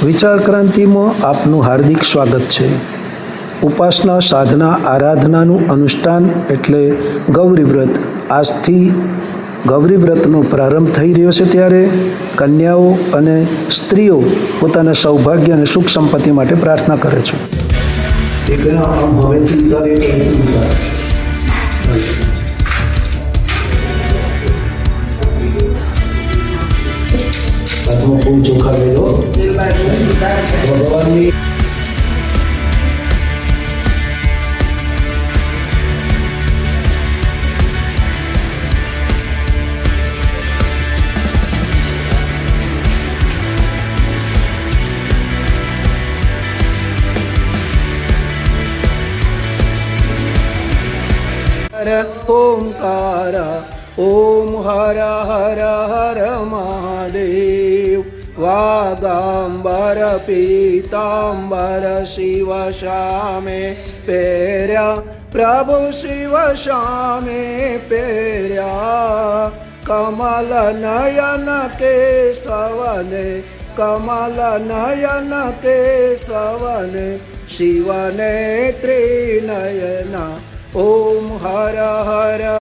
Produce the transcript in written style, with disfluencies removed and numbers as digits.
વિચાર ક્રાંતિમાં આપનું હાર્દિક સ્વાગત છે। ઉપાસના સાધના આરાધનાનું અનુષ્ઠાન એટલે ગૌરી વ્રત। આજથી ગૌરી વ્રતનો પ્રારંભ થઈ રહ્યો છે, ત્યારે કન્યાઓ અને સ્ત્રીઓ પોતાના સૌભાગ્ય અને સુખ સંપત્તિ માટે પ્રાર્થના કરે છે। ચોખા લઈ લો ભગવાનની ओंकार ओम हर हर हर महादेव। वागांबर पीतांबर शिव श्यामे पेर्या प्रभु शिव श्यामे पेर्या। कमल नयन केशवने कमल नयन केशवने शिवने त्रिनयना। ओम हर हर